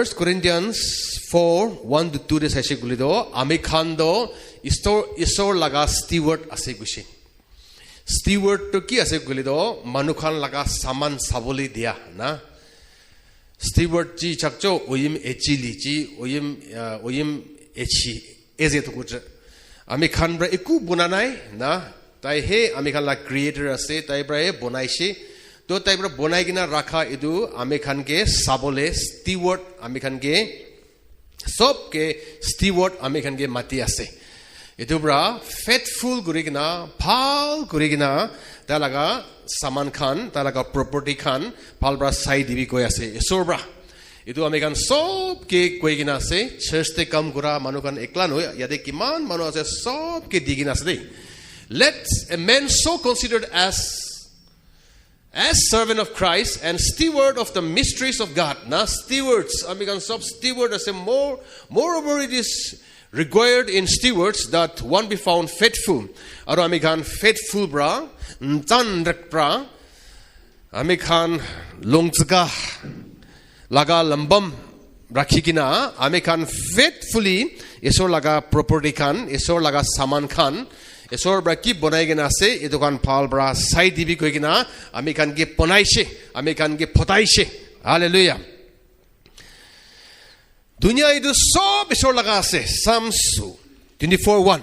1 Corinthians 4, 1 to 2 de saise gulido, amikando istor laga steward ase gushi. Steward to ki ase gulido, manukhan laga saman saboli dia, na. Steward ji chakcho, oyim echili ji, oyim echi, eze to kutre. Amikhan bra iku bunanai, na. Tai he amikhan la creator ase, tai bra he bonaishe. तो type रा बनाई किना रखा इदु आमे खान के साबोले steward आमे खान के सब के steward आमे खान के माती आसे इदु ब्रा फेथफुल गुरी किना फाल गुरी किना ता लगा सामान खान ता लगा प्रॉपर्टी खान फाल ब्रा साई दिबी कोई आसे इसोर ब्रा इदु आमे खान सब के कोई किना आसे चर्च ते कम गुरा मानु खान एकला नो यादे किमान मानु आसे सब के दिगिना आसे दे let a man so considered as servant of Christ and steward of the mysteries of God. Now, stewards, American sub steward as a moreover it is required in stewards that one be found faithful. Or American faithful bra, ntanrak bra, American longzga, laga lambam rakikina, American faithfully, isor laga property kan, isor laga saman kan. Esor braki bonai gena ase etu kan phal bra sai dibi koi gena ami kan ge ponaishe ami kan ge photaishe hallelujah dunia idu sob esor laga ase Psalms 24:1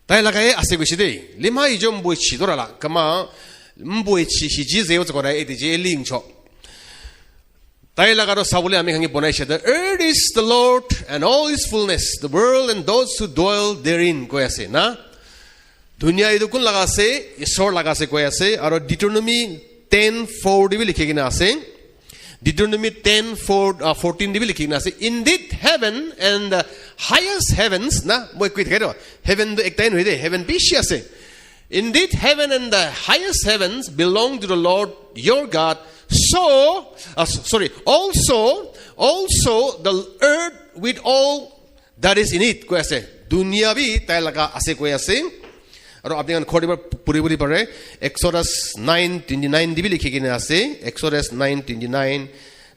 tai laga e ase goshi dei lima ijom boi chi dorala kama mboi chi hi ji zeu zgora e de je ling cho tai laga ro sabule ami kan ge bonaishe the earth is the Lord and all its fullness the world and those who dwell therein koi ase na दुनिया इदु कुन लगा से ईश्वर लगा से कोई ऐसे और Deuteronomy 10:4 भी लिखे गिना से Deuteronomy 10:14 भी लिखे गिना से indeed heaven and the highest heavens ना वो कोई कह रहा heaven तो एक टाइम हुई दे heaven पीछे से indeed heaven and the highest heavens belong to the Lord your God also the earth with all that is in it कोई ऐसे दुनिया भी ताई लगा ऐसे कोई ऐसे और आपने अन खोड़ी पर पूरी पढ़े Exodus 9:29 दिवी लिखी गई ना से Exodus 9:29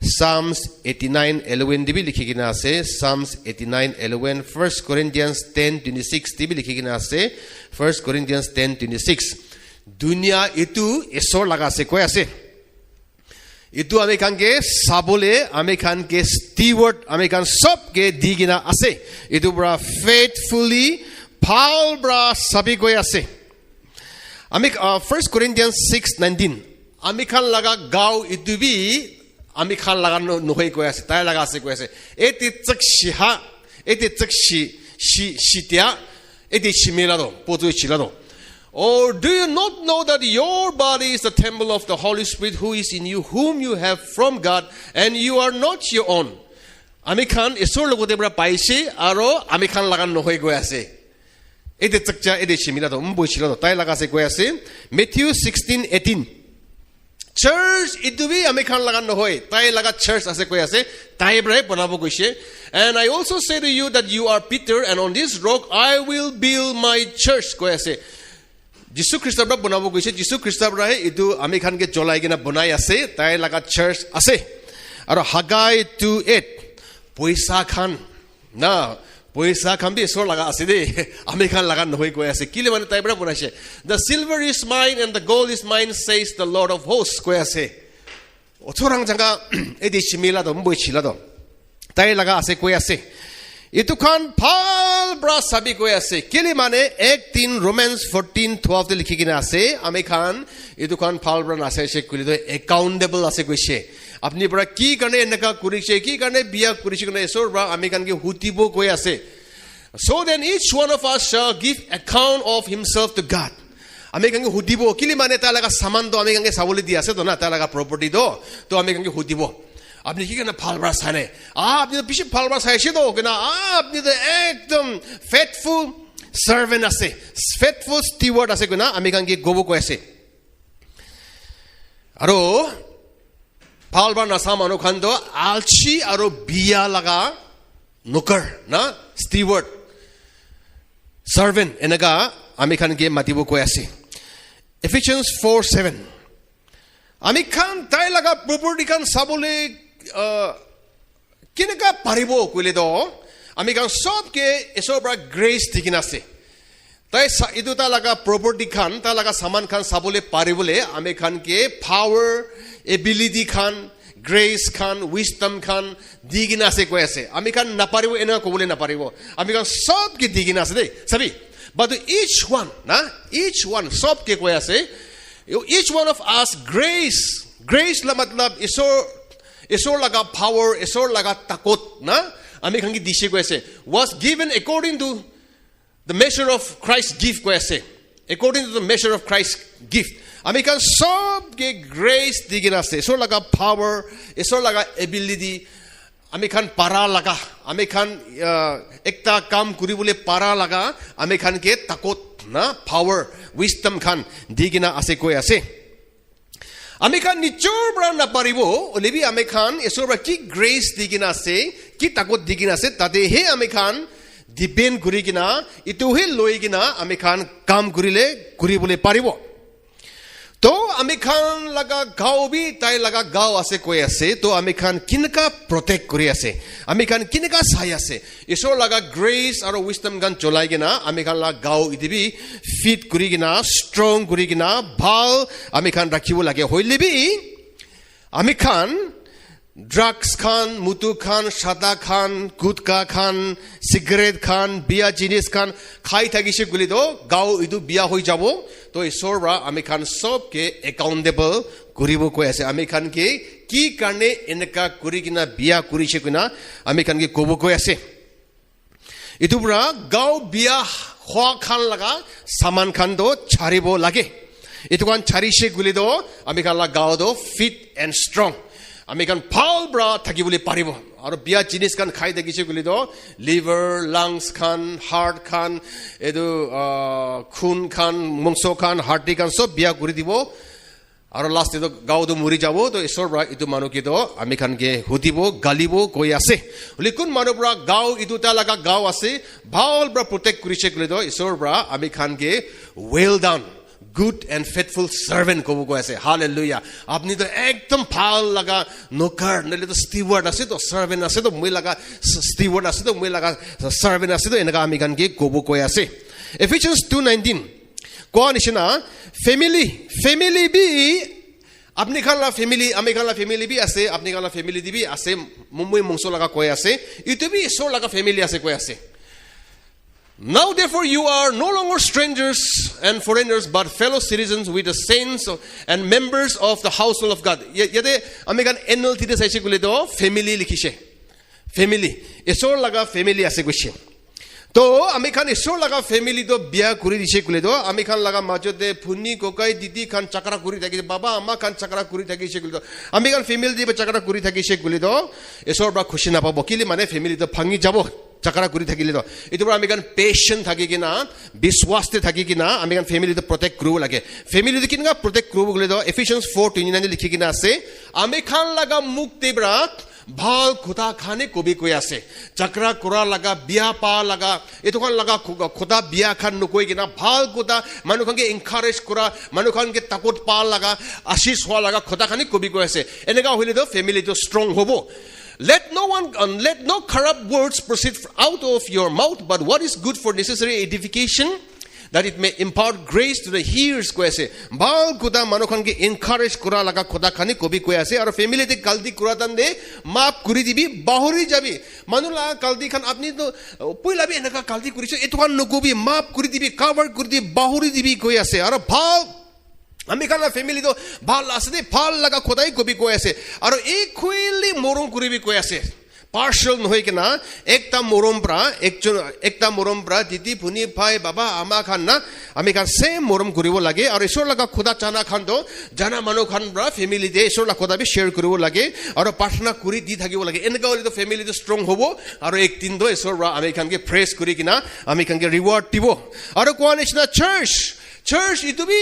Psalms 89:11 दिवी लिखी गई ना से Psalms 89:11 1 Corinthians 10:26 दिवी लिखी गई ना से 1 Corinthians 10:26 दुनिया इतु ईश्वर लगा से कोई ऐसे इतु अमेरिकन के साबोले अमेरिकन के स्टीवर्ड अमेरिकन सब के दिगिना आसे इतु बड़ा faithfully Paul bra sabi koi ase. Amik 1 Corinthians 6:19. Amikhan laga gao idubi amikhan laga nohoi koi ase. Tai laga ase koi ase. Eti tsakshiha, eti shitia, eti chimilado, potu chilado. Or do you not know that your body is the temple of the Holy Spirit who is in you, whom you have from God, and you are not your own? Amikhan isor logote bra paise aro amikhan laga nohoi koi ase. Ede tsakcha ede shimilado mboi chilado tai laga se koi ase Matthew 16:18 church idubi amikhan laga no hoy tai laga church ase koi ase tai bre banabo koise and I also say to you that you are Peter and on this rock I will build my church koi ase Jisu Christ bra banabo koise Jisu Christ bra he idu amikhan ke jolai gena banai ase tai laga church ase aro Haggai 2:8 poisa khan na Poisa can be so laga aside. American lagan no way ase. Kileman taibra bonashe. The silver is mine and the gold is mine, says the Lord of hosts. Koya se. Otorang janga edi chimila do mboi chilado. Tai laga ase koya se. Itu kan pal bra sabi koya se. Kilemane 18 Romans 14:12 de likhi gina ase. American itu kan pal bra nase she kulido accountable ase koise. अपनी बड़ा की करने इनका कुरिशे की करने बिया कुरिशे करने ऐसोर बड़ा American के हुतीबो कोई ऐसे so then each one of us shall give account of himself to God American के हुतीबो किली माने ताला का सामान तो अमेरिकन के सावली दिया से तो ना ताला का प्रॉपर्टी तो अमेरिकन के हुतीबो आपने की करना फालबरा साने आपने तो पीछे फालबरा साइशे तो कि ना आपने तो एकदम faithful servant ऐसे faithful steward ऐसे कि ना अमेरिकन के गोबो को ऐसे अरो Palba nasamano khando alchi aro biya laga nukar na steward servant enaga amikhan ge matibo ko ase Ephesians 4:7 amikhan tai laga property kan sabole কেনেকা পাৰিব কইলে দ আমি কান সবকে এসৰ পৰা গ্ৰেস দিকিনা আছে তাই ইটো তা লাগা প্ৰপাৰ্টি খান তা লাগা সামান খান সাবলে পাৰিবলে আমি খান কে পাৱাৰ এবিলিটি খান গ্ৰেস খান উইজডম খান দিকিনা আছে কৈ আছে আমি খান নাপাৰিব এনে কবলে নাপাৰিব আমি খান সবকে দিকিনা আছে দেই সবি but each one na each one সবকে কৈ আছে each one of us grace la matlab isor laga power isor laga takot na ami khangi dishe ko ase was given according to the measure of Christ's gift ko ase according to the measure of Christ's gift ami kan sob ke grace digina ase isor laga power isor laga ability ami khan para laga ami khan ekta kam kuribole para laga ami khan ke takot na power wisdom khan digina ase ko ase আমি খান নিচৰ পৰা নাপাৰিব ওলেবি আমি খান এসৰ পৰা কি গ্ৰেস দিকিনা আছে কি তাকত দিকিনা আছে তাতে হে আমি খান ডিপেন্ড কৰি কিনা ইটো হে লৈ কিনা আমি খান কাম কৰিলে কৰিবলে পাৰিব তো আমি খান লাগা গাঁও বি তাই লাগা গাঁও আছে কৈ আছে তো আমি খান কিনকা প্ৰটেক্ট কৰি আছে আমি খান কিনকা চাই আছে এসৰ লাগা গ্ৰেস আৰু উইজডম গান চলাই কিনা আমি খান লাগা গাঁও ইদিবি ফিট কৰি কিনা ষ্ট্ৰং কৰি কিনা ভাল আমি খান ৰাখিব লাগে হইলেবি আমি খান ড্ৰাগছ খান মুতু খান সাদা খান গুটকা খান সিগারেট খান বিয়া জিনিস খান খাই থাকিছে গুলি তো গাঁও ইদু বিয়া হৈ যাব তো ঈশ্বৰ ৰা আমি খান সবকে একাউন্টেবল কৰিব কৈ আছে আমি খান কি কাৰণে এনেকা কৰি কিনা বিয়া কৰিছে কিনা আমি খান ক'ব কৈ আছে ইটো পৰা গাঁও বিয়া হোৱা খান লগা সামান খান তো ছাৰিব লাগে ইটো খান ছাৰিছে গুলি তো আমি খান গাঁও তো ফিট এণ্ড ষ্ট্ৰং আমি খান ভাল ব্ৰা থাকিবলৈ পাৰিব আৰু বিয়া জিনিস খান খাই থাকিছে গুলি তো লিভাৰ লাংছ খান হাৰ্ট খান এদু খুন খান মাংস খান হাৰ্টি খান সব বিয়া কৰি দিব আৰু লাষ্ট তো গাঁও তো মৰি যাব তো ঈশ্বৰ ব্ৰা ইটো মানুহ কি তো আমি খান কে হুদিব গালিব কৈ আছে বুলি কোন মানুহ ব্ৰা গাঁও ইটো তা লাগা গাঁও আছে ভাল ব্ৰা প্ৰটেক্ট কৰিছে গুলি তো ঈশ্বৰ ব্ৰা আমি খান কে well done good and faithful servant kobo ko ase hallelujah apni to ekdom phal laga nokar nale to steward ase to servant ase to moi laga steward ase to moi laga servant ase to enaka ami kan ke kobo ko ase Ephesians 2:19 ko nishina family bi apni khala family ami khala family bi ase apni khala family dibi ase mummoi mongso laga koi ase itu bi so laga family ase koi ase Now therefore you are no longer strangers and foreigners but fellow citizens with the saints and members of the household of God. Yade American NLT de saise gule do family likhishe. Family. Esor laga family ase gushe. To American esor laga family do biya kuri dise gule do American laga majote phunni kokai didi khan chakra kuri thaki baba amma khan chakra kuri thaki se gule do American family di chakra kuri thaki se gule do esor ba khushi na pabo kili mane family do phangi jabo chakra kuri thakile to itu pura amikan patient thaki kina biswas te thaki kina amikan family to protect kuru lage family to kinga protect kuru gole to Ephesians 4:29 likhi kina ase amikhan laga mukti bra bhal khuda khane kobi koi ase chakra kura laga biya pa laga etu khan laga khuda biya khan nokoi kina bhal khuda manu khan ke encourage kura manu khan ke takot pa laga ashish hwa laga khuda khane kobi koi ase eneka hoile to family to strong hobo Let no corrupt words proceed out of your mouth, but what is good for necessary edification, that it may impart grace to the hearers. Ko ase bal kuda manokhan ke encourage kura laga khoda khani kobi ko ase aru family te galti kura tan de maaf kuri dibi bahuri jabi manula galti khan apni to poila bi enaka galti kuricho etu khan nokobi maaf kuri dibi cover kuri dibi bahuri dibi ko ase aru bhal আমি খালা family তো ভাল আছে দে ভাল লাগা খোদাই কবি কই আছে আর এই খুইলি মরম করিবি কই আছে পার্সিয়াল নহই কেনা একটা মরম প্রা দিদি ভুনি ভাই বাবা আমা খান না আমি খান সেম মরম করিব লাগে আর ঈশ্বর লাগা খোদা চানা খান তো জানা মানুহ খান প্রা ফ্যামিলি দে ঈশ্বর লাগা খোদা বি শেয়ার করিব লাগে আর প্রার্থনা করি দি থাকিব লাগে এনেকা হলে তো ফ্যামিলি তো স্ট্রং হবো আর একদিন তো ঈশ্বর আমি খানকে প্রেস করি কিনা আমি খানকে রিওয়ার্ড দিব আর কোয়া নিচিনা চার্চ ইটো B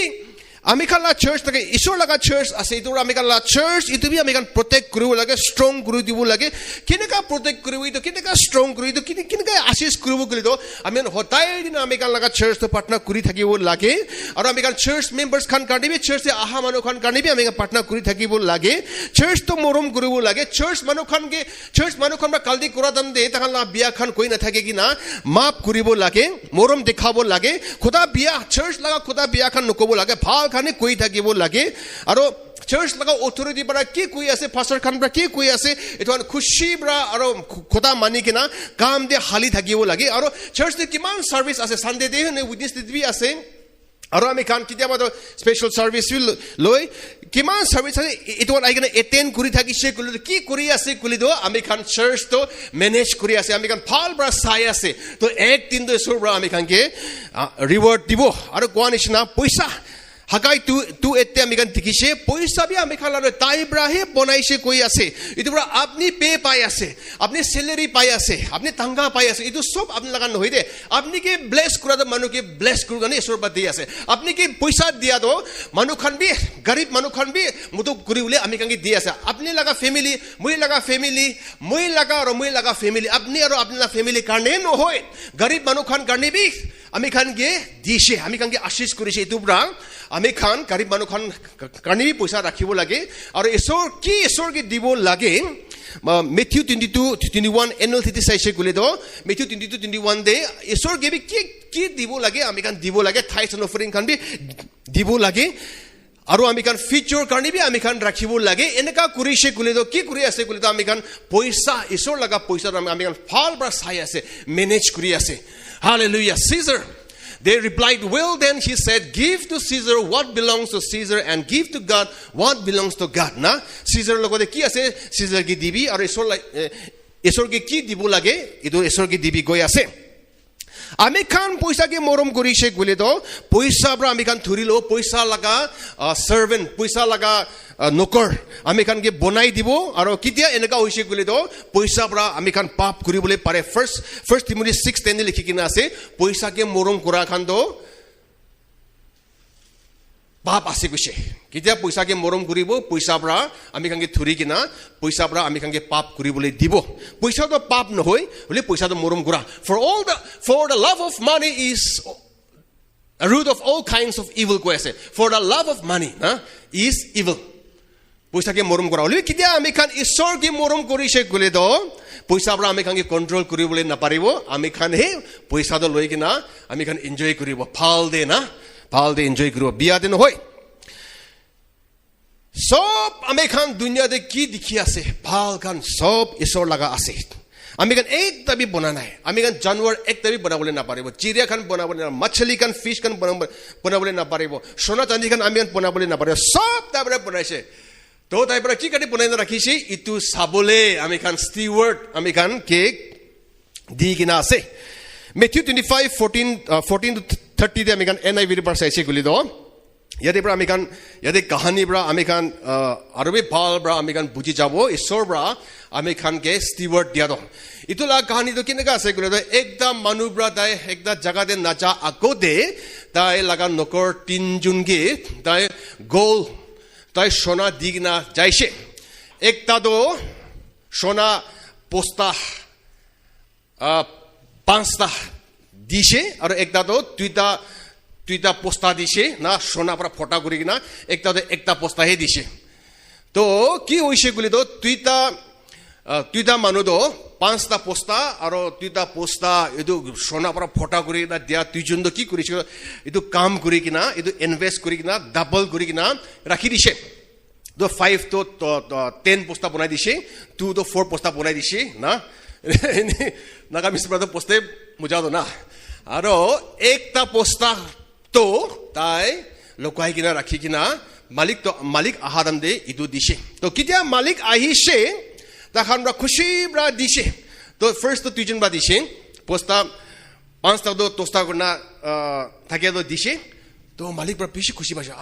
Amikan la church take isor laga church ase itu amikan la church itu bi amikan protect kuru lage strong kuru dibu lage kineka protect kuru itu kineka strong kuru itu kineka assist kuru kuli to amen hotai din amikan laga church to partner kuri thakibo lage aru amikan church members khan karni bi church e aha manu khan karni bi amikan partner kuri thakibo lage church to morom kuru lage church manu khan ba kaldi kura dam de takhan la biya khan koi na thake ki na maap kuribo lage morom dekhabo lage khoda biya church laga khoda biya khan nokobo lage bhal khane koi thakibo lage aro church laga authority bara ki koi ase pastor khan bara ki koi ase etu khushi bara aro khoda mani kina kam de hali thakibo lage aro church de kiman service ase sunday de ne witness de bi ase aro ami khan kitia ba special service will loi kiman service ase etu aigena attend kuri thakise kuli ki kuri ase kuli do ami khan church to manage kuri ase ami khan phal bara sai ase to ek din do sur bara ami khan ke reward dibo aro koanishna paisa hakai tu ette ami khan dikise paisa bi ami khan la tai bra he bonaise koi ase itu bra apni pay pai ase apni salary pai ase apni tanga pai ase itu sob apni lagan hoi de apni ke bless kura da manu ke bless kuru gane isor ba di ase apni ke paisa dia do manu khan bi garib manu khan bi mutu kuri ule ami khan ke di ase apni laga family moi laga family apni aro apni la family karne no hoi garib manu khan karne bi ami khan ke dishe ami khan ke ashish kurise itu bra ami khan garib manu khan karne bi paisa rakhibo lage aro isor ke dibo lage Matthew 22:21 annual thiti saise gule do Matthew 22:21 de isor ge bi ki dibo lage ami khan dibo lage tithes and offering khan bi dibo lage aro ami khan future karni bi ami khan rakhibo lage eneka kurise gule do ki kuri ase gule do ami khan paisa isor laga paisa ami khan phal bra sai ase manage kuri ase hallelujah Caesar. They replied, well then, he said, give to Caesar what belongs to Caesar and give to God what belongs to God. Na Caesar logo de ki ase Caesar ki dibi aru isor ki ki dibu lage idu isor ki dibi goi ase ami khan paisa ke morom korise gule do paisa bra ami khan thuri lo paisa laga servant paisa laga nokor ami khan ke bonai dibo aro kitia eneka hoise gule do paisa bra ami khan pap kuribole pare first Timothy 6:10 likhi kina ase paisa ke morom kora khan do pap ase guse kitia paisa ke morom kuribo paisa bra ami khan ke thuri kina paisa bra ami khan ke pap kuribole dibo paisa do pap no hoi bole paisa do morom kora for the love of money is a root of all kinds of evil kwese for the love of money is evil paisa ke morom kora bole kitia ami khan isor ke morom korise gule do paisa bra ami khan ke control kuribole na paribo ami khan he paisa do loi kina ami khan enjoy kuribo phal de enjoy kuribo biya de no hoi sob ami khan dunya de ki dikhi ase phal khan sob isor laga ase ami khan ekta bi bana nai ami khan janwar ekta bi banabole na paribo chiria khan banabole na machli khan fish khan banabole na paribo sona chandi khan ami khan banabole na paribo sob tabra banaise to taibra ki kati banai na rakhise itu sabole ami khan steward ami khan ke di kina ase Matthew 25:14 to 30 de ami khan NIV verse aise guli do yade bra ami khan yade kahani bra ami khan arobe bhal bra ami khan buji jabo isor bra ami khan ke steward dia do itula kahani do kineka ase gule do ekda manu bra dai ekda jaga de naja akode dai laga nokor tinjun ge dai gold dai sona digna jaise ekta do sona posta pansta dishe aro ekta do tuita posta dishe na sona pra phota kuri kina ekta posta he dishe to ki hoise gule do tuita manu do pansta posta aro tuita posta edu sona pra phota kuri na dia tuijun do ki kurise edu kam kuri kina edu invest kuri kina double kuri kina rakhi dishe do 5 to 10 posta banai dishe 2 to 4 posta banai dishe na nagamis brother poste mujado na aro ekta posta to tai lokai kina rakhi kina malik ahadam de idu dishe to kitia malik ahishe ta khanra khushi bra dishe to first to tuijon ba dishe posta pansta do tosta guna thake do dishe তো মালিক বড় বেশি খুশি পাইছে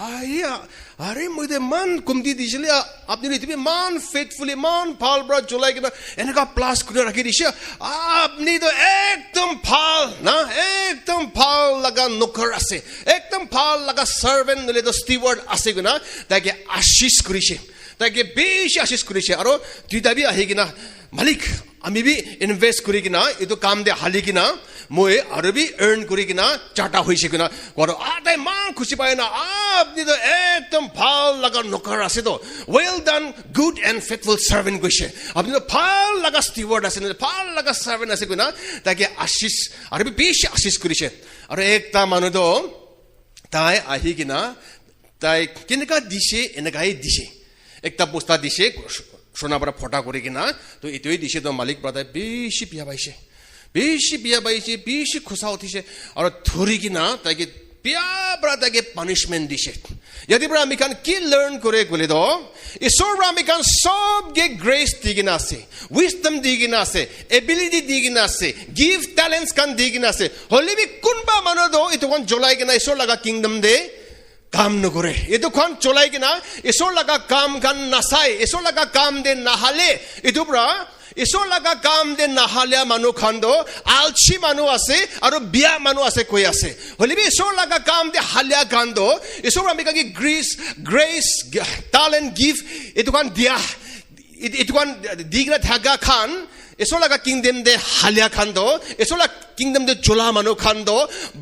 আরে মইদে মান কমতি দিছিলে আপনি তুমি মান ফেথফুলি মান ভাল বড় জলাই কিনা এনেকা প্লাস করে রাখি দিছে আপনি তো একদম ভাল না একদম ভাল লাগা নকর আছে একদম ভাল লাগা সার্ভেন্ট নলে তো স্টিওয়ার্ড আছে কিনা তাকে আশীষ করিছে তাকে বেশি আশীষ করিছে আৰু দুইটা বি আহি কিনা মালিক আমি বি ইনভেস্ট কৰি কিনা এটো কাম দে হালি কিনা মই আৰু বি আর্ন করি কিনা চাটা হইছে কিনা কর তাই মান খুশি পায় না আপনি তো একদম ভাল লাগা নকর আছে তো well done good and faithful servant কইছে আপনি তো ভাল লাগা স্টিওয়ার্ড আছে ভাল লাগা সার্ভেন্ট আছে কিনা তাকে আশীষ আৰু বি বেশি আশীষ কৰিছে আৰু একটা মানুহ তো তাই আহি কিনা তাই কেনেকা দিছে এনেকাই দিছে একটা বস্তা দিছে সোনা বড় ফটা করে কিনা তো এটাই দিছে তো মালিক ব্রাদার বেশি বিয়া পাইছে বেশি খুশা উঠিছে আৰু ধৰি কিনা তাকে বিয়া ব্রাদাকে পানিশমেন্ট দিছে যদি বড় আমি কান কি লার্ন করে গলে তো ঈশ্বর আমি কান সব গে গ্রেস দি কিনা আছে উইজডম দি কিনা আছে এবিলিটি দি কিনা আছে গিভ ট্যালেন্টস কান দি কিনা আছে হলিবি কোনবা মানুহ তো এটো কোন জ্বলাই কিনা ঈশ্বর লাগা কিংডম দে কাম নকৰে এটো খন চলাই কিনা ঈশ্বৰ লাগা কাম গান নাচাই ঈশ্বৰ লাগা কাম দে নাহালে এটো পৰা ঈশ্বৰ লাগা কাম দে নাহালে মানুহ খন্দ আলছি মানুহ আছে আৰু বিয়া মানুহ আছে কৈ আছে হলিবি ঈশ্বৰ লাগা কাম দে হালিয়া গান্দ ঈশ্বৰ আমি কি গ্ৰেস ট্যালেন্ট গিভ এটো খন দিয়া এটো খন দিগনা থাকা খান ঈশ্বৰ লাগা কিংডম দে হালিয়া খান্দ ঈশ্বৰ লাগা কিংডম দে জলা মানুহ খান্দ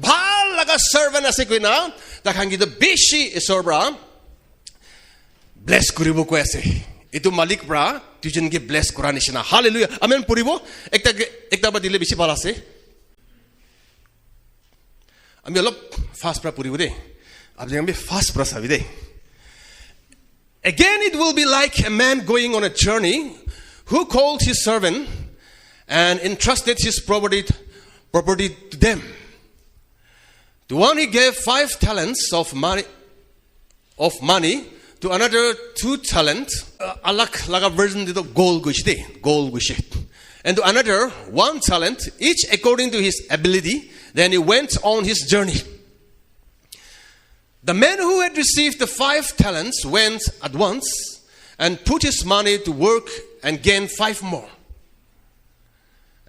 ভাল লাগা সাৰ্ভেন্ট আছে কৈ না তাখান কিন্তু বেশি ঈশ্বৰ পৰা ব্লেস কৰিব কৈ আছে এটো মালিক পৰা দুজনকে ব্লেস কৰা নিচিনা হালেলুয়া আমেন পঢ়িব একটা বা দিলে বেছি ভাল আছে আমি অলপ ফাস্ট পৰা পঢ়িব দে আমি ফাস্ট পৰা চাবি দে Again it will be like a man going on a journey who called his servant and entrusted his property to them. To one he gave 5 talents of money, to another 2 talents. Alak laga version dito gold gushi. And to another 1 talent, each according to his ability. Then he went on his journey. The man who had received the 5 talents went at once and put his money to work and gained 5 more.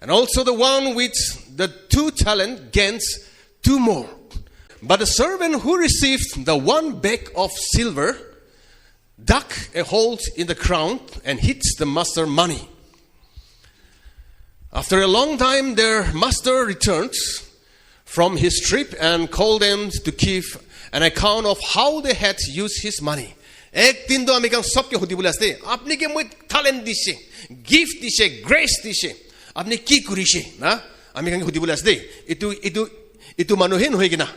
And also the one with the 2 talents gains 2 more. But the servant who received the 1 bag of silver dug a hole in the ground and hid the master's money. After a long time, their master returned from his trip and called them to keep an account of how they had used his money. এক দিন তো আমি কাম সবকে হদি বলে আসতে আপনি কে মই ট্যালেন্ট দিছে গিফট দিছে গ্রেস দিছে আপনি কি করিছে না আমি কাম হদি বলে আসতে এটো মানুহে নহয় কিনা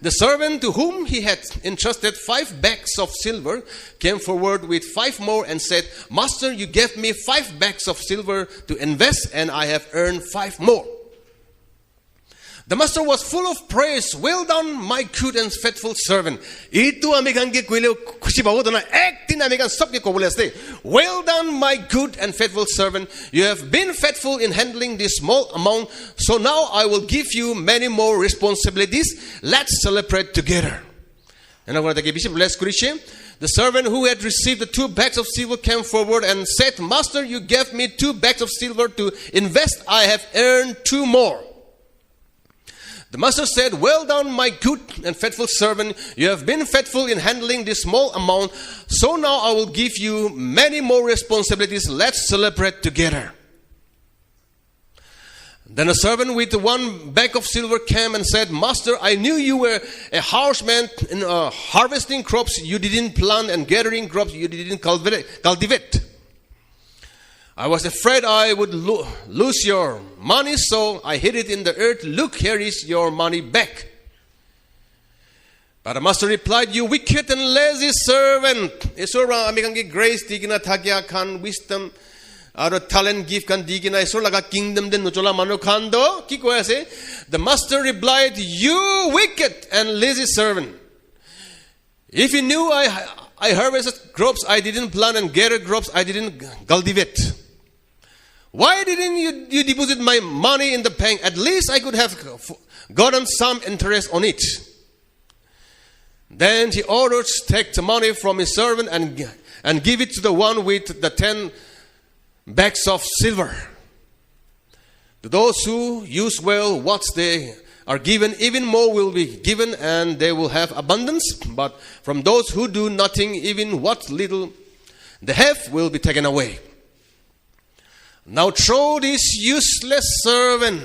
The servant to whom he had entrusted 5 bags of silver came forward with 5 more and said, Master, you gave me 5 bags of silver to invest and I have earned 5 more. The master was full of praise. Well done, my good and faithful servant. Ito amigan ke kuile khushi babo dona ek din amigan sab ke kobole aste. Well done, my good and faithful servant. You have been faithful in handling this small amount, so now I will give you many more responsibilities. Let's celebrate together. And I'm going to give you bless Christian. The servant who had received the 2 bags of silver came forward and said, Master, you gave me 2 bags of silver to invest. I have earned 2 more. The master said, well done, my good and faithful servant. You have been faithful in handling this small amount. So now I will give you many more responsibilities. Let's celebrate together. Then a servant with 1 bag of silver came and said, Master, I knew you were a harsh man in harvesting crops you didn't plant and gathering crops you didn't cultivate. I was afraid I would lose your money, so I hid it in the earth. Look, here is your money back. But the master replied, you wicked and lazy servant. Isora amikangi grace digina thakya khan wisdom aro talent give kan digina isor laga kingdom den nochola manu khan do ki koi ase. The master replied, you wicked and lazy servant. If you knew I harvested crops I didn't plant and gathered crops I didn't cultivate. Why didn't you deposit my money in the bank? At least I could have gotten some interest on it. Then he orders, take the money from his servant and give it to the one with the 10 bags of silver. To those who use well what they are given, even more will be given, and they will have abundance. But from those who do nothing, even what little they have will be taken away. Now throw this useless servant.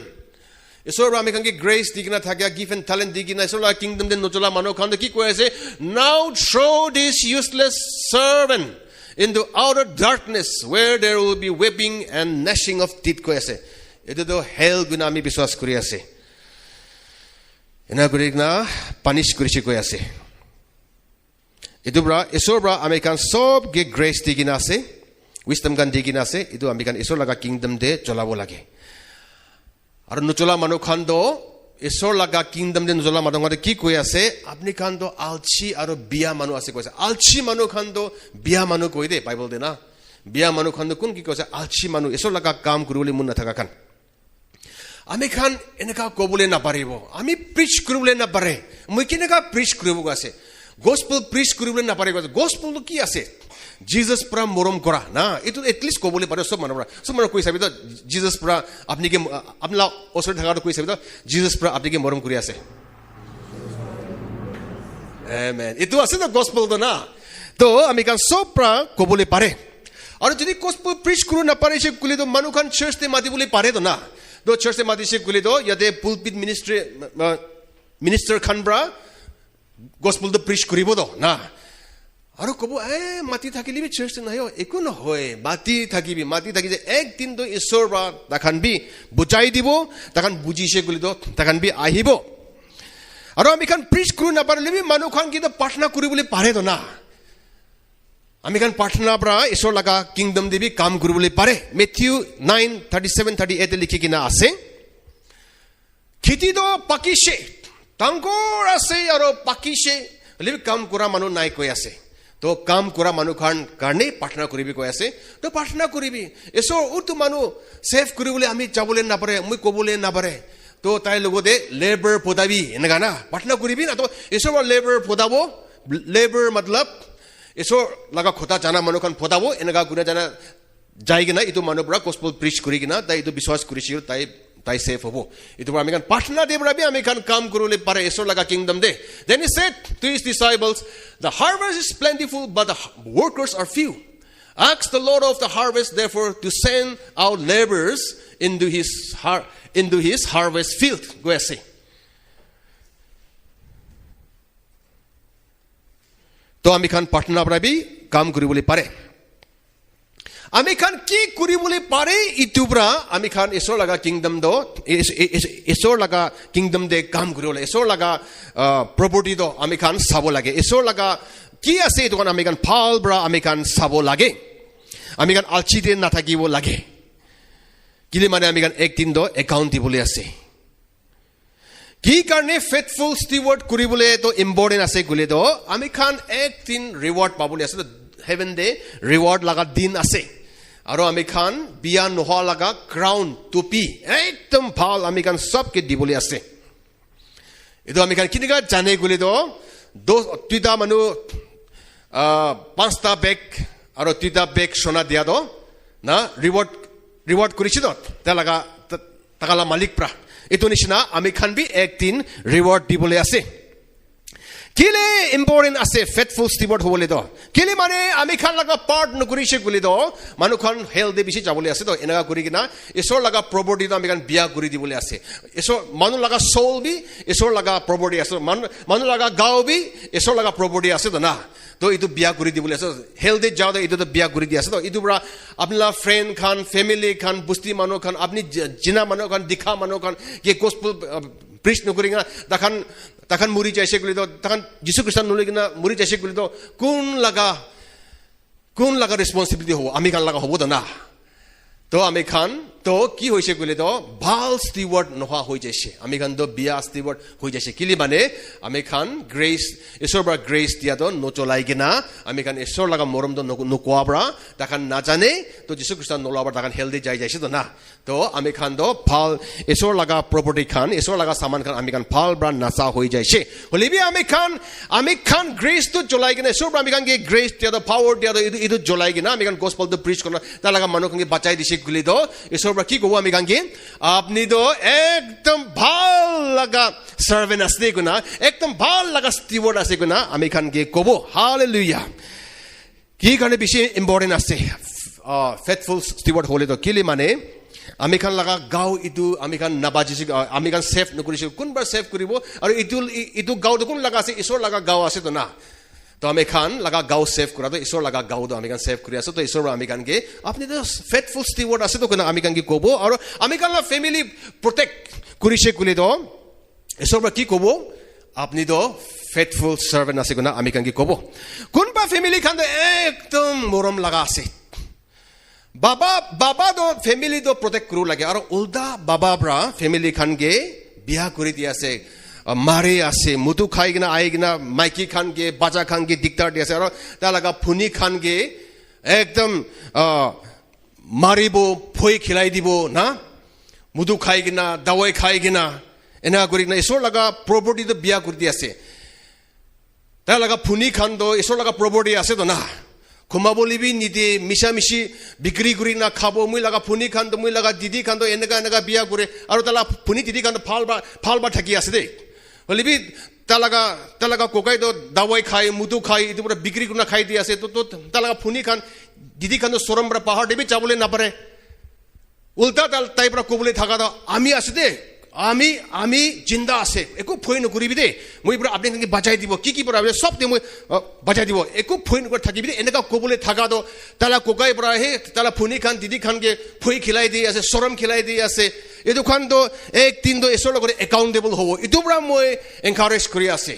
Isor rami kan ki grace digna thakya given talent digna isor la kingdom den nojola mano khando ki koi ase, now throw this useless servant into outer darkness where there will be weeping and gnashing of teeth koi ase. Etu to hell guna ami biswas kuri ase. Ena kuri na punish kuri shi koi ase. Etu bra isor bra ami kan sob ge grace digina ase, wisdom kan digina ase, etu ami kan isor laga kingdom de cholabo lage. Aru nuchola manu khando isor laga kingdom de nuchola manu khando ki koi ase, apni khando alchi aru biya manu ase koi ase. Alchi manu khando biya manu koi de Bible de na. Biya manu khando kun ki koi ase, alchi manu isor laga kaam kuribole mun nathaka kan. Ami khan eneka kobole na paribo. Ami preach kuribole na pare. Moi kineka preach kuribo ase. Gospel preach kuribole na pare ase. Gospel ki ase? Jesus pra morom kora na. Itu at least kobole pare sob manu pra. Sob manu koi sabi to Jesus pra apni ke apna osor thaka to koi sabi to Jesus pra apni ke morom kuri ase. Amen. Itu ase to gospel to na. To ami kan sob pra kobole pare. Aru jodi gospel preach kuru na pare se kuli to manu khan church te mati bole pare to na. Do church te mati se kuli to yate pulpit minister khan bra gospel to preach kuribo to na. Aru kobo mati thakili bi church na yo eku no hoy mati thakibi je ek din to isor ba takhan bi bujai dibo takhan buji se guli do takhan bi ahibo. Aru ami kan preach kuru na parle bi manu khan ki to patna kuribole pare to na. Ami kan patna bra isor laga kingdom de bi kam kuribole pare. Matthew 9:37-38 likhi kina ase, khiti do pakishe tangkor ase aro pakishe lebi kam kura manu nai koi ase. To kam kura manu khan karne patna kuribi koi ase. To patna kuribi esor utu manu save kuribole ami jabole na pare, moi kobole na pare. To tai logo de labor podabi enga na patna kuribi na to esor labor podabo. Labor matlab esor laga khota jana manu khan podabo enga guna jana jaigena itu manu bra gospel preach kurigina tai itu biswas kurishi tai save hobo. Itu bra ami kan patna de bra bi ami kan kam kurule pare esor laga kingdom de. Then he said to his disciples, the harvest is plentiful but the workers are few. Ask the Lord of the harvest therefore to send out laborers into his harvest field. Go ahead say. To ami kan patna bra bi kam kuribole pare. Ami kan ki kuribole pare itu bra ami kan esor laga kingdom do esor laga kingdom de kam kuribole esor laga property do ami kan sabo lage esor laga ki ase itu kan ami kan phal bra ami kan sabo lage ami kan alchi de na thakibo lage kile mane ami kan ek din do account dibole ase ki karne faithful steward kuribole to important ase gule do ami kan ek din reward pabole ase to heaven de reward laga din ase. Aru ami khan biya noha laga crown topi ekdom phal ami kan sab ke dibole ase. Edu ami kan kiniga jane gule do tuida manu pansta bag aru tuida bag sona dia do na reward kurichi do talaga takala malik pra. Itu nishina ami khan bi ek din reward dibole ase. Kile important ase faithful steward hobole do. Kile mane ami khan laga part nukuri she guli do manu khan hell de bishi jabole ase do enaga kuri kina esor laga property do ami khan biya kuri dibole ase. Esor manu laga soul bi esor laga property ase manu laga gao bi esor laga property ase do na. To itu biya kuri dibole ase hell de jao do itu to biya kuri di ase do itu bra apna friend khan family khan busti manu khan apni jina manu khan dikha manu khan ye gospel preach nukuringa takhan muri jaise guli do takhan Jisu Kristan nulegina muri jaise guli do kun laga responsibility ho ami khan laga hobo do na. To ami khan তো কি হইছে কইলে তো ভাল Stewart নহা হই যাইছে আমি খান তো বিয়া স্টিওয়ার্ড হই যাইছে কিলি মানে আমি খান গ্রেস ঈশ্বর বা গ্রেস দিয়া তো নচলাই গিনা আমি খান ঈশ্বর লাগা মরম তো নকোয়াবরা তাখান না জানে তো যিশু খ্রিস্ট নলাবার তাখান হেলদি যাই যাইছে তো না তো আমি খান তো ভাল ঈশ্বর লাগা প্রপার্টি খান ঈশ্বর লাগা সামান খান আমি খান ভাল ব্রা নাসা হই যাইছে হলিবি আমি খান গ্রেস তো জ্বলাই গিনা ঈশ্বর আমি খান কে গ্রেস দিয়া তো পাওয়ার দিয়া তো ইদু জ্বলাই গিনা আমি খান গসপেল তো প্রিচ করনা তা লাগা মানুষ খান বাঁচাই দিছে গুলি তো ঈশ্বর কি কব আমি গান কি আপনি তো একদম ভাল লাগা সার্ভেন্ট আছে কোনা একদম ভাল লাগা স্টিওয়ার্ড আছে কোনা আমি খান কি কব হালেলুয়া কি কারণে বেশি ইম্পর্টেন্ট আছে ফেথফুল স্টিওয়ার্ড হলে তো কিলি মানে আমি খান লাগা গাঁও ইটো আমি খান নাবাজিছে আমি খান সেফ নকৰিছে কোনবাৰ সেফ কৰিব আৰু ইটো গাঁও কোন লাগা আছে ঈশ্বৰ লাগা গাঁও আছে তো না তো আমি খান লাগা গাঁও সেভ করা তো ঈশ্বর লাগা গাঁও তো আমি খান সেভ করে আছো তো ঈশ্বর আমি খান কে আপনি তো ফেথফুল স্টিওয়ার্ড আছে তো আমি খান কি কব আর আমি খান ফ্যামিলি প্রটেক্ট করিছে কুলি তো ঈশ্বর কি কব আপনি তো ফেথফুল সার্ভেন্ট আছে কোনা আমি খান কি কব কোনবা ফ্যামিলি খান তো একদম মরম লাগা আছে বাবা তো ফ্যামিলি তো প্রটেক্ট করু লাগে আর উল্টা বাবা ব্রা ফ্যামিলি খান কে বিয়া করে দি আছে মারে আছে মুতু খাই কিনা আই কিনা মাইকি খান গে বাজা খান গে দিগদার দি আছে আর তা লাগা ফুনি খান গে একদম মারিব ফই খিলাই দিব না মুতু খাই কিনা দাওয়াই খাই কিনা এনা করি কিনা ঈশ্বর লাগা প্রপার্টি তো বিয়া করে দি আছে তা লাগা ফুনি খান তো ঈশ্বর লাগা প্রপার্টি আছে তো না খুমাবলিবি নিদে মিশামিশি বিক্রি করি না খাবো মুই লাগা ফুনি খান তো মুই লাগা দিদি খান তো এনেকা বিয়া করে আর তালা ফুনি দিদি খান তো ফাল বা থাকি আছে দেই হলিবি তালাগা কোকাই তো দাওয়াই খাই মুতু খাই ইটো পুরা বিক্রি করে খাই দি আছে তো তালাগা ফুনি খান দিদি খান তো সরম পুরা পাহাড় দেবি চাবলে না পারে উল্টা তাই পুরা কবলে থাকা তো আমি আছে দে আমি জিন্দা আছে একো ফই নকরিবি দে মই পুরা আপনি বাঁচাই দিব কি পুরা সব দে মই বাঁচাই দিব একো ফই নকর থাকিবি দে এনেকা কবলে থাকা তো তালা কোকাই পুরা হে তালা ফুনি খান দিদি খান কে ফই খিলাই দি আছে সরম খিলাই দি আছে এটো খান তো এক দিন তো ঈশ্বৰ লগত একাউন্টেবল হব ইটো পুৰা মই এনকাৰেজ কৰি আছে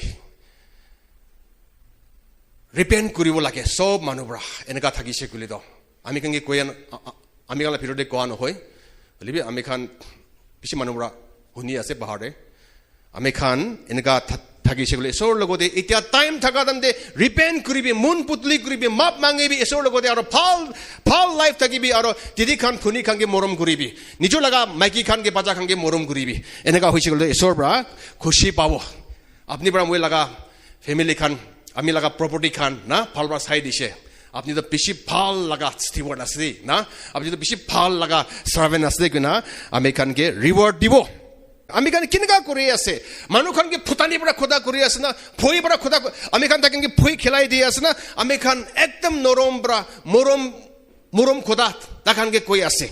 ৰিপেন্ট কৰিব লাগে সব মানুহবৰা এনেকা থাকিছে কুলি তো আমি কাংগে কয় আমি কালা ভিতৰতে কোৱা নহয় বলিবি আমি খান বেছি মানুহবৰা শুনি আছে পাহাৰে আমি খান এনেকা থাকিছে বলে ঈশ্বৰ লগতে এতিয়া টাইম থাকা তাতে ৰিপেন্ট কৰিবি মন পুতলি কৰিবি মাপ মাঙিবি ঈশ্বৰ লগতে আৰু ভাল লাইফ থাকিবি আৰু দিদি খান ফুনি খানকে মৰম কৰিবি নিজৰ লাগা মাইকি খানকে বাজা খানকে মৰম কৰিবি এনেকা হৈছে গলে ঈশ্বৰ পৰা খুশি পাব আপনি পৰা মই লাগা ফ্যামিলি খান আমি লাগা প্রপার্টি খান না ভাল বা চাই দিছে আপনি তো বেশি ভাল লাগা স্টিওয়ার্ড আছে না আপনি তো বেশি ভাল লাগা সার্ভেন্ট আছে কিনা আমি খানকে রিওয়ার্ড দিব আমি খান কেনেকা কৰি আছে মানুহ খানকে ফুটানি পৰা খোদা কৰি আছে না ফই পৰা খোদা আমি খান তাকে ফই খেলাই দি আছে না আমি খান একদম নরম পৰা মৰম খোদা তাখানকে কৈ আছে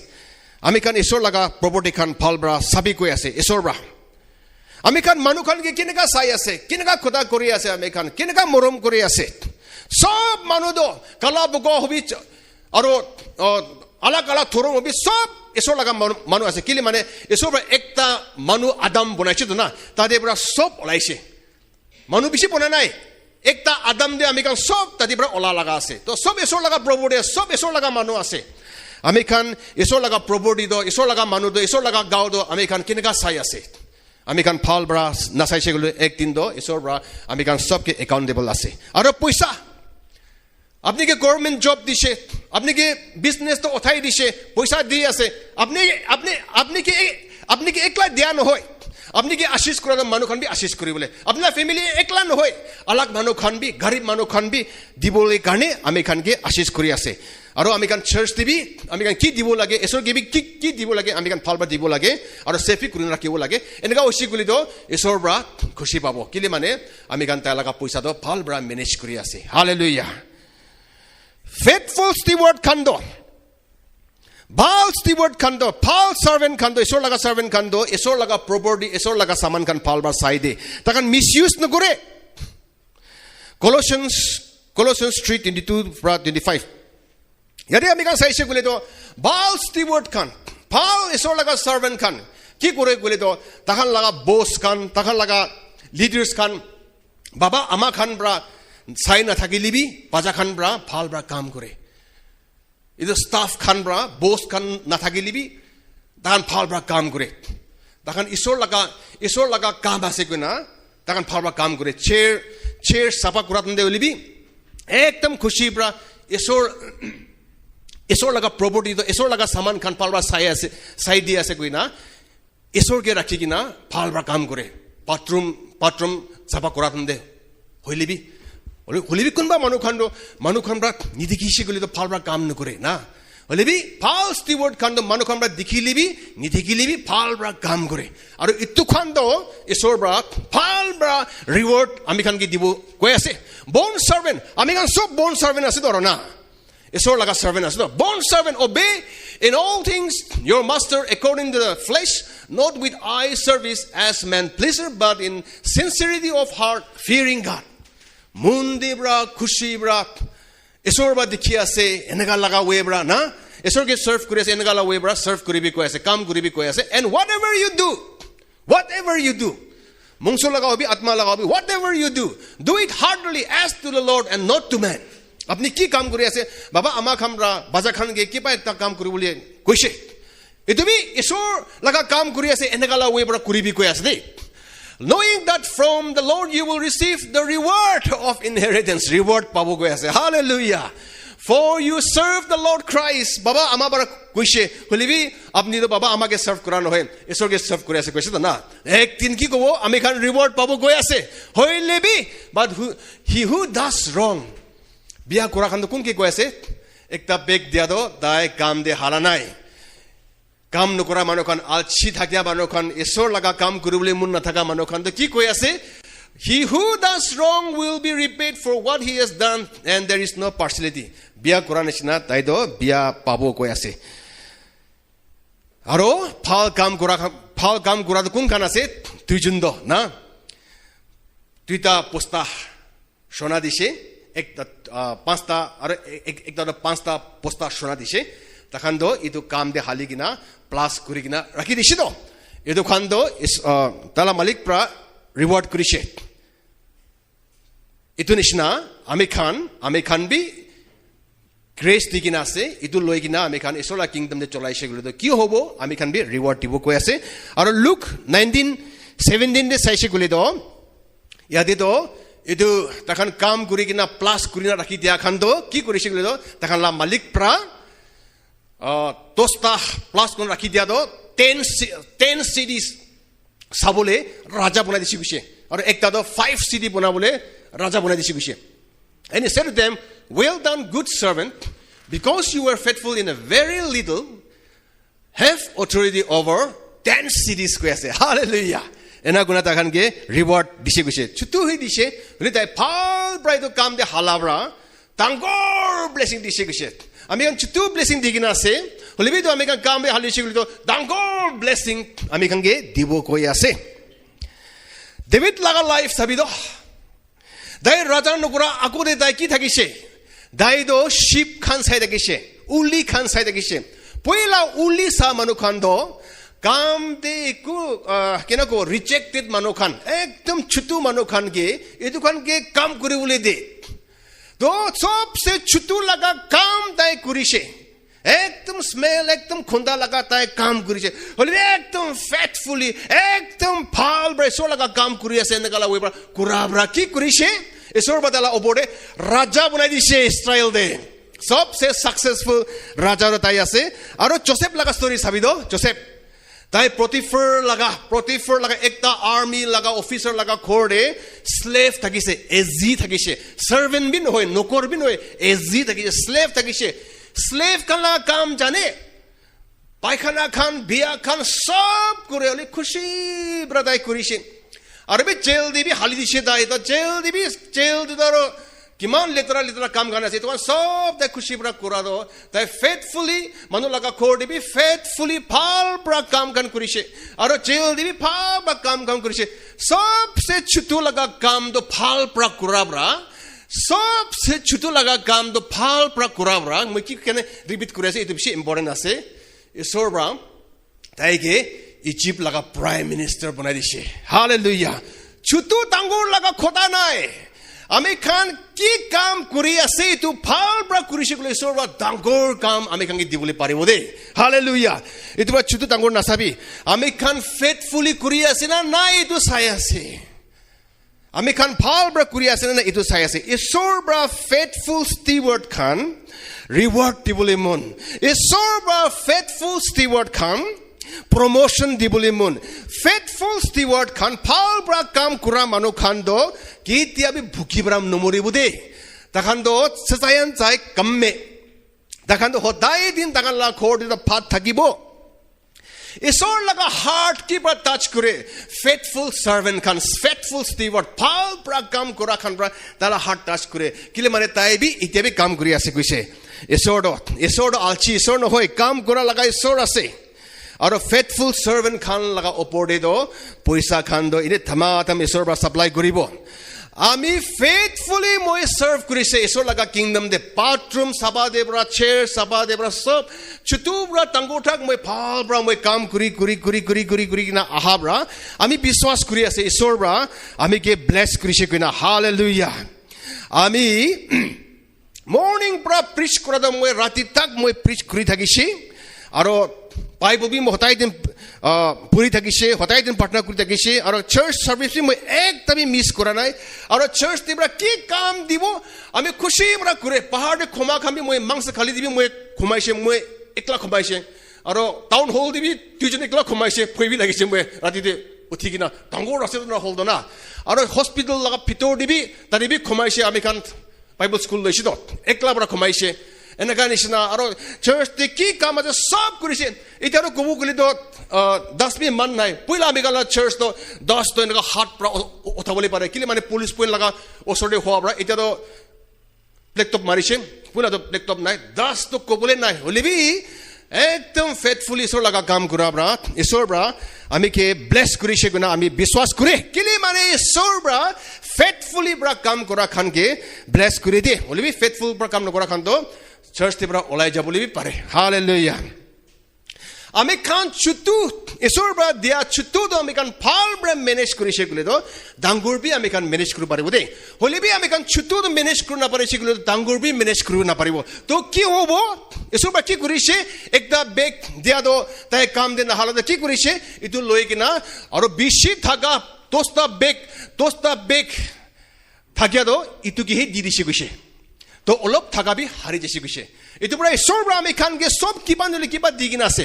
আমি খান ঈশ্বৰ লাগা প্ৰপাৰ্টি খান ভাল পৰা চাবি কৈ আছে ঈশ্বৰ পৰা আমি খান মানুহ খানকে কেনেকা চাই আছে কেনেকা খোদা কৰি আছে আমি খান কেনেকা মৰম কৰি আছে সব মানুহ তো কালা বগা হবি আৰু আলা থৰম হবি সব ঈশ্বৰ লাগা মানুহ আছে কিলি মানে ঈশ্বৰ একটা মানুহ আদম বনাইছে তো না তাতে পৰা সব ওলাইছে মানুহ বেছি বনা নাই একটা আদম দে আমি খান সব তাতে পৰা ওলা লাগা আছে তো সব ঈশ্বৰ লাগা প্ৰপাৰ্টি সব ঈশ্বৰ লাগা মানুহ আছে আমি খান ঈশ্বৰ লাগা প্ৰপাৰ্টি তো ঈশ্বৰ লাগা মানুহ তো ঈশ্বৰ লাগা গাঁও তো আমি খান কেনেকা চাই আছে আমি খান ভাল বৰা নাচাইছে গ'লে একদিন তো ঈশ্বৰ পৰা আমি খান সবকে একাউন্টেবল আছে আৰু পইচা আপনি কি গভর্নমেন্ট জব দিছে আপনি কি বিজনেস তো উঠাই দিছে পয়সা দি আছে আপনি কি একলা দিয়া নহয় আপনি কি আশীষ কৰা মানুহ খান বি আশীষ কৰিবলৈ আপোনাৰ ফ্যামিলি একলা নহয় আলাগ মানুহ খান বি গৰীব মানুহ খান বি দিবলৈ কাৰণে আমি খান কি আশীষ কৰি আছে আৰু আমি খান চাৰ্চ দিবি আমি খান কি দিব লাগে ঈশ্বৰ গিবি কি দিব লাগে আমি খান ভালবা দিব লাগে আৰু সেফি কৰি ৰাখিব লাগে এনেকা হৈছি গুলি তো ঈশ্বৰ পৰা খুশি পাব কিলে মানে আমি খান তাই লাগা পইচা তো ভালবা মেনেজ কৰি আছে hallelujah faithful steward khando bal steward khando phal servant khando isor laga servant khando isor laga property isor laga saman khan phal bar saide takan misuse na kore Colossians 3:22-25 yadi ami kan saise gule to bal steward khan phal isor laga servant khan ki kore gule to takan laga boss khan takan laga leaders khan baba ama khan bra চাই না থাকিলিবি বাজা খান bra ভাল bra কাম করে ইদো staff খান bra বস খান না থাকিলিবি তাহান ভাল পৰা কাম কৰে তাহান ঈশ্বৰ লগা কাম আছে কইনা তাহান ভাল পৰা কাম কৰে চেৰ সাফা কৰাত দে ওলিবি একদম খুশি পৰা ঈশ্বৰ লগা প্ৰপাৰ্টি ঈশ্বৰ লগা সামান খান ভাল পৰা চাই দি আছে কইনা ঈশ্বৰকে ৰাখি কিনা ভাল পৰা কাম কৰে বাথৰুম সাফা কৰাত দে হইলিবি কোনবা মানুহ পৰা নিদেখিছে গলি তো ভাল পৰা কাম নকৰে না হলিবি ভাল ষ্টিৱাৰ্ড খান মানুহ খান দেখিলিবি নিদেখিলিবি ভাল পৰা কাম কৰে আৰু ইটো খান ঈশ্বৰ পৰা ভাল পৰা ৰিৱাৰ্ড আমি খান কি দিব কৈ আছে বন সাৰ্ভেন্ট আমি খান সব বন সাৰ্ভেন্ট আছে ধৰ না ঈশ্বৰ লগা সাৰ্ভেন্ট আছে বন সাৰ্ভেন্ট obey in all things your master according to the flesh not with eye service as man pleaser but in sincerity of heart fearing God mundi bra khushi bra ঈশ্বৰ বা দেখি আছে এনেকা লগা ওয়ে bra না ঈশ্বৰকে সাৰ্ভ কৰি আছে এনেকা লগা ওয়ে bra সাৰ্ভ কৰিবি কৈ আছে কাম কৰিবি কৈ আছে and whatever you do monks লগা হবি আত্মা লগা hobby whatever you do it heartily as to the Lord and not to man আপনি কি কাম কৰি আছে বাবা আমাক আমৰা বাজা খানকে কি পাই তা কাম কৰি বুলি কৈছে তুমি ঈশ্বৰ লগা কাম কৰি আছে এনেকা লগা ওয়ে bra কৰিবি কৈ আছে দেই knowing that from the Lord you will receive the reward of inheritance reward pabo goi ase hallelujah for you serve the Lord Christ baba ama bara koise holibi apni to baba amake serve kora no hoy isor ke serve kore ase koise to na ek tin ki kobo ami khan reward pabo goi ase hoilebi but he who does wrong biya kora khan to kun ki koi ase ekta beg dia do dai kam de hala nai কাম নকৰা মানুহখন আলছি থাকিয়া মানুহখন ঈশ্বৰ লগা কাম কৰিবলৈ মন নাথাকা মানুহখন তো কি কৈ আছে he who does wrong will be repaid for what he has done and there is no partiality বিয়া কৰা নিচিনা তাই তো বিয়া পাব কৈ আছে আৰু ভাল কাম কৰা কোন কান আছে দুইজন দ না দুইটা পোস্তা সোনা দিছে একটা পাঁচটা আৰু একটা পাঁচটা পোস্তা সোনা দিছে তখন তো ইটো কাম দে হালি কিনা প্লাস কৰি কিনা ৰাখি দিছে তো এইটো খান তো তালা মালিক পৰা ৰিৱাৰ্ড কৰিছে ইটো নিচিনা আমি খান বি গ্ৰেছ দি কিনা আছে ইটো লৈ কিনা আমি খান ঈশ্বৰৰ কিংডম দে চলাইছে গলে তো কি হ'ব আমি খান বি ৰিৱাৰ্ড দিব কৈ আছে আৰু লুক 19:17 দে চাইছে গলে তো ইয়াতে তো ইটো তখন কাম কৰি কিনা প্লাস কৰি না ৰাখি দিয়া খান তো কি কৰিছে গলে তো তখন লা মালিক পৰা tosta plus kon rakhi dia do 10 cities sabole raja banai disi gise aur ekta do 5 city banabole raja banai disi gise and he said to them well done good servant because you were faithful in a very little have authority over 10 cities ko ase hallelujah ena guna ta khan ge reward disi gise chutu hi dise holi tai phal prai to kam de halabra tangor blessing disi gise আমি কান চুটু blessing দিগিনা আছে হলিবি তো আমি কান কাম বে হালি শিগুলি তো ডাঙ্গর blessing আমি কান গে দিব কই আছে ডেভিড লাগা লাইফ সাবি দো দাই রাজা নকরা আকোদে দাই কি থাকিছে দাই দো শিপ খান সাই থাকিছে উলি খান সাই থাকিছে পয়লা উলি সা মানু খান দো কাম দে কো কেনা কো রিজেক্টেড মানু খান একদম ছুটু মানু খান গে এতু খান গে কাম করে বলে দে तो सबसे छुटू लगा काम ताई कुरिशे एकदम स्मेल एकदम खुंदा लगा ताई काम कुरिशे होली एकदम फैटफुली एकदम फाल ब्रेसो लगा काम कुरिया से निकाला हुए कुराबरा की कुरिशे ईश्वर बदला ओबोडे राजा बनाई दिशे इस्राएल दे सबसे सक्सेसफुल राजा ताई आसे आरो जोसेफ लगा स्टोरी साबी दो जोसेफ ताई पोटिफर लगा एकता आर्मी लगा ऑफिसर लगा खोरे स्लेव থাকিছে এজি থাকিছে সার্ভেন্ট বিন হয় নকর বিন হয় এজি থাকিছে স্লেভ কালা কাম জানে পায়খানা খান বিয়া খান সব করে হলে খুশি ব্রাদাই করিছে আর বে জেল দিবি হালি দিছে দাই তো জেল দিদারো কিমান লেতরা কাম গান আছে তোমার সব তাই খুশি ব্রা করা দো তাই ফেথফুলি মানু লাগা খোর দিবি ফেথফুলি ফাল ব্রা কাম গান করিছে আর জেল দিবি ফাল ব্রা কাম করিছে सबसे छुटू लगा काम दो फाल प्रा कुराबरा सबसे छुटू लगा काम दो फाल प्रा कुराबरा मैं की कहने रिपीट करे से इतो बिसे इम्पोर्टेंट আছে ঈশ্বর ব্রা তাইকে ইজিপ্ট লাগা প্রাইম মিনিস্টার बनाई दिसे हालेलुया छुटू तांगुर लगा खोदा नाय আমি খান কি কাম কৰি আছে ইটো ভাল পৰা কৰিছে কলে ঈশ্বৰ বা ডাঙৰ কাম আমি খান দিবলৈ পাৰিব দেই হালেলুয়া ইটো বা ছুটু ডাঙৰ নাচাবি আমি খান ফেথফুলি কৰি আছে না নাই ইটো চাই আছে আমি খান ভাল পৰা কৰি আছে না ইটো চাই আছে ঈশ্বৰ বা ফেথফুল ষ্টিৱাৰ্ড খান ৰিৱাৰ্ড দিবলৈ মন ঈশ্বৰ বা faithful Stewart Khan promotion dibuli mun faithful steward khan phal bra kam kura manu khan do ki tiabi bhuki bram nomori bude takhan do sasayan chai kamme takhan do hodai din takhan la khor di phat thakibo isor laga heart ki bra touch kure faithful servant khan faithful steward phal bra kam kura khan bra tala heart touch kure kile mane tai bi itiabi kam kuri ase kuise isor do alchi isor no hoy kam kura laga isor ase আৰু faithful servant খান লগা ওপৰতে do পইচা খান do ইনে ধমাধম ঈশ্বৰ পৰা supply কৰিব আমি faithfully মই serve কৰিছে ঈশ্বৰ লগা kingdom de bathroom sabha debra chair sabha debra সব চুটুবৰা টাংগোঠাক মই ভাল পৰা মই কাম কৰি না আহাবৰা আমি বিশ্বাস কৰি আছে ঈশ্বৰ পৰা আমি কে bless কৰিছে কিনা হালেলুয়া আমি morning পৰা preach কৰা দ মই ৰাতি তাক মই preach কৰি থাকিছি আৰু পাইববি হতাই দিন পুৰি থাকিছে হতাই দিন পাটনা কৰি থাকিছে আৰু চাৰ্চ সাৰ্ভিস মই একদমই মিস কৰা নাই আৰু চাৰ্চ দিবৰা কি কাম দিব আমি খুশি পৰা কৰে পাহাৰতে খমা খামি মই মাংস খালি দিবি মই খমাইছে মই একলা খমাইছে আৰু টাউন হল দিবি দুজন একলা খমাইছে ফইবি লাগিছে মই ৰাতিতে উঠি কিনা ডাঙৰ আছে না হল দনা আৰু হস্পিটাল লগা ভিতৰ দিবি তাৰিবি খমাইছে আমি কান বাইবেল স্কুল লৈছে তো একলা পৰা খমাইছে এনেকা নিচিনা আৰু চাৰ্চ তে কি কাম আছে সব কৰিছে ইতাৰো কবু গলি তো 10 মিনিট মান নাই পইলা আমি গালা চাৰ্চ তো 10 তো এনেকা হাত পৰা উঠাবলৈ পাৰে কিলে মানে পুলিচ পইন লগা ওচৰতে হোৱা পৰা ইতাৰো লেপটপ মাৰিছে পইলা তো লেপটপ নাই 10 তো কবলে নাই হলিবি একদম ফেথফুলি ঈশ্বৰ লগা কাম কৰা ব্ৰা ঈশ্বৰ ব্ৰা আমি কে ব্লেস কৰিছে গুনা আমি বিশ্বাস কৰে কিলে মানে ঈশ্বৰ ব্ৰা ফেথফুলি ব্ৰা কাম কৰা খানকে ব্লেস কৰি দে হলিবি ফেথফুল ব্ৰা কাম নকৰা খান তো church te bra olai jabuli bi pare hallelujah ami kan chutu isor bra dia chutu do ami kan phal bra manage kuri shekule do dangur bi ami kan manage kuru paribo de holi bi ami kan chutu do manage kuru na pare shekule do dangur bi manage kuru na paribo to ki hobo isor bra ki kurise ekta bag dia do tai kam de na hala do ki kurise itu loi kina aro bishi thaga tosta bag thagya do itu ki he di dise gise তো অলপ থাকাবি হাৰি যাইছে গৈছে এটো পৰা ঈশ্বৰ পৰা আমি খানকে সব কিবা নলি কিবা দিগিন আছে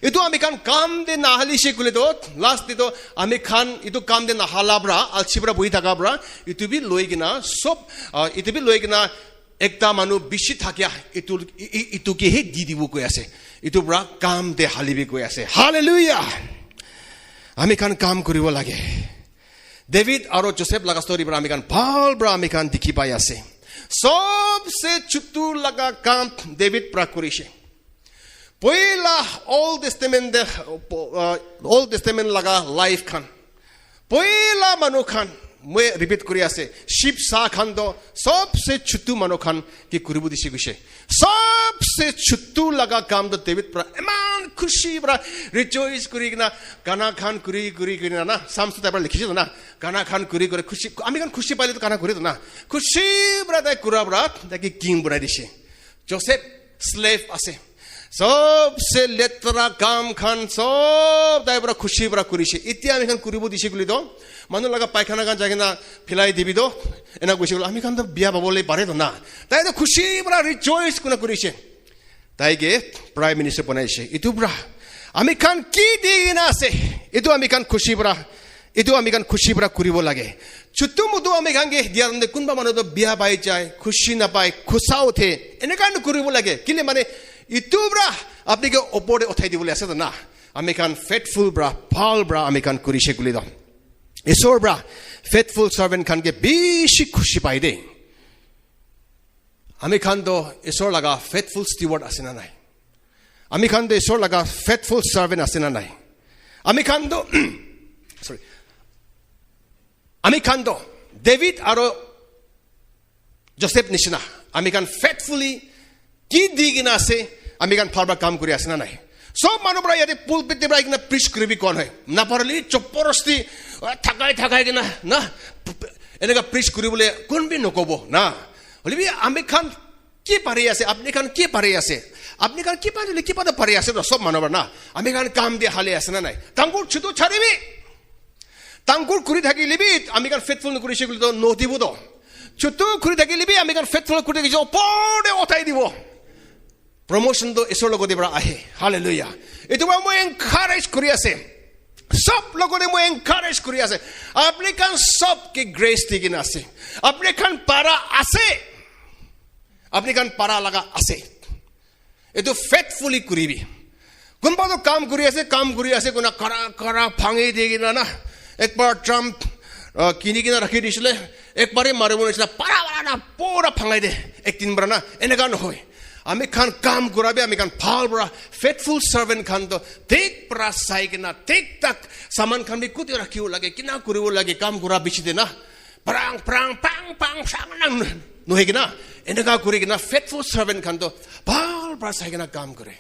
এটো আমি খান কাম দে নাহালিছে কলে তো লাষ্ট দিতো আমি খান এটো কাম দে নাহালাবৰা আলচিবৰা বহি থাকাবৰা এটো বি লৈ কিনা সব এটো বি লৈ কিনা একটা মানুহ বেছি থাকিয়া এটো কি হে দি দিব কৈ আছে এটো পৰা কাম দে হালিবি কৈ আছে হালেলুয়া আমি খান কাম কৰিব লাগে ডেভিড আৰু জোসেফ লগা ষ্টৰী পৰা আমি খান ভাল পৰা আমি খান দেখি পাই আছে सबसे चुतु लगा काम David pra kurise poila old testament laga life khan poila manu khan moi repeat kuri ase ship sa khan do sabse chutu manu khan ki kuribu dise gise sabse chutu laga kam do david pra eman khushi pra rejoice kuri na gana khan kuri na samsu ta pra likhiche na gana khan kuri khushi ami khan khushi paile to gana kuri to na khushi pra dai kura pra taki king banai dise joseph slave ase सबसे लेतरा काम खान सब दाइ बरा खुशी बरा कुरिसे इति आमी खान कुरिबो दिसे गुली दो मानु लगा पायखाना खान जागिना फिलाई दिबि दो एना गुसे गुल आमी खान तो बिया बाबोले पारे तो ना ताइ तो खुशी बरा रिजॉइस कुना कुरिसे ताइ गे प्राइम मिनिस्टर बनाइसे इतु बरा आमी खान की दिना से इतु आमी खान खुशी बरा कुरिबो लागे चुट्टु मुदु आमी खान गे दियारने कुनबा मानु तो बिया बाइ जाय खुशी ना पाय खुसा उठे एने कान कुरिबो लागे किले माने itu bra apni ke opore uthai dibole ase na ami kan faithful bra phal bra ami kan kurise guli do isor bra faithful servant kan ke bishi khushi pai de ami kan do isor laga faithful steward ase na nai ami kan do isor laga faithful servant ase na nai ami kan do sorry ami kan do david aro joseph nishina ami kan faithfully ki digina ase আমি গান ফালবা কাম কৰি আছে না নাই সব মানুহ পৰা ইয়াতে পুলপিট পৰা কিনা প্ৰিচ কৰিবি কোন হয় না পাৰলি চপৰস্তি থাকাই কিনা না এনেকা প্ৰিচ কৰিবলৈ কোনবি নকব না হলিবি আমি খান কি পাৰি আছে আপনি খান কি পাৰি আছে আপনি খান কি পাৰি কি পাতে পাৰি আছে সব মানুহৰ না আমি খান কাম দিয়ে হালে আছে না নাই তাংকুৰ ছুটো ছাড়িবি তাংকুৰ কৰি থাকিলিবি আমি খান ফেথফুল নকৰিছে বুলি তো নদিব তো ছুটো কৰি থাকিলিবি আমি খান ফেথফুল কৰি থাকিছো ওপৰতে উঠাই দিব প্ৰমোশন তো ঈশ্বৰৰ লগতে পৰা আহে হালেলুয়া এটো মই এনকাৰেজ কৰি আছে সব লগতে মই এনকাৰেজ কৰি আছে আপনি খান সব কি গ্ৰেস দিকিন আছে আপনি খান পাৰা আছে আপনি খান পাৰা লাগা আছে এটো ফেথফুলি কৰিবি কোনবা তো কাম কৰি আছে কোনা কৰা কৰা ভাঙি দিকিনা না একবাৰ ট্ৰাম্প কিনি কিনা ৰাখি দিছিলে একবাৰে মাৰিব নিছিল পাৰা না পুৰা ভাঙাই দে একদিন বাৰ না এনেকা নহয় আমি খান কাম কৰাবে আমি খান ভাল বৰা ফেথফুল সাৰ্ভেন্ট খান তো ঠিক পৰা চাই কিনা ঠিক তাক সামান খান বি কুতি ৰাখিব লাগে কিনা কৰিব লাগে কাম কৰা বিচিতে না প্ৰাং প্ৰাং পাং পাং সাং নহয় কিনা এনেকা কৰি কিনা ফেথফুল সাৰ্ভেন্ট খান তো ভাল পৰা চাই কিনা কাম কৰে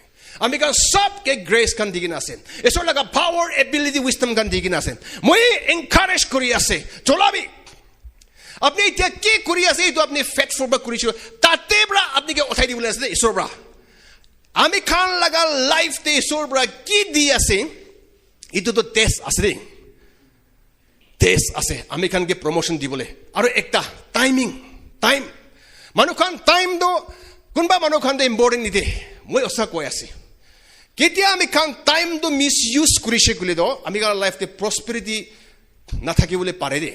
আমি খান সবকে গ্ৰেস খান দি কিনা আছে এছৰ লগা পাৱাৰ এবিলিটি উইজডম খান দি কিনা আছে মই এনকাৰেজ কৰি আছে চলাবি আপনি এতিয়া কি কৰি আছে এইটো আপনি ফেথফুল বা কৰিছো তাতে পৰা আপনি কে উঠাই দিবলৈ আছে ঈশ্বৰ পৰা আমি খান লগা লাইফ তে ঈশ্বৰ পৰা কি দি আছে ইটো তো টেষ্ট আছে দেই টেষ্ট আছে আমি খান কে প্ৰমোশন দিবলৈ আৰু একটা টাইমিং টাইম মানুহ খান টাইম দো কোনবা মানুহ খান ইম্পৰ্টেণ্ট নিদে মই অসা কৈ আছে কেতিয়া আমি খান টাইম দো মিস ইউজ কৰিছে বুলি দো আমি খান লাইফ তে প্ৰসপেৰিটি নাথাকিবলৈ পাৰে দে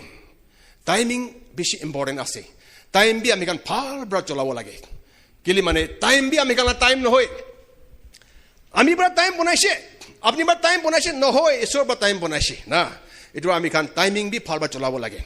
টাইমিং বেছি ইম্পৰ্টেণ্ট আছে টাইম বি আমি খান ভাল পৰা চলাব লাগে কেলি মানে টাইম বি আমি খান টাইম নহয় আমি পৰা টাইম বনাইছে আপনি পৰা টাইম বনাইছে নহয় ঈশ্বৰ পৰা টাইম বনাইছে না এটো আমি খান টাইমিং বি ভাল পৰা চলাব লাগে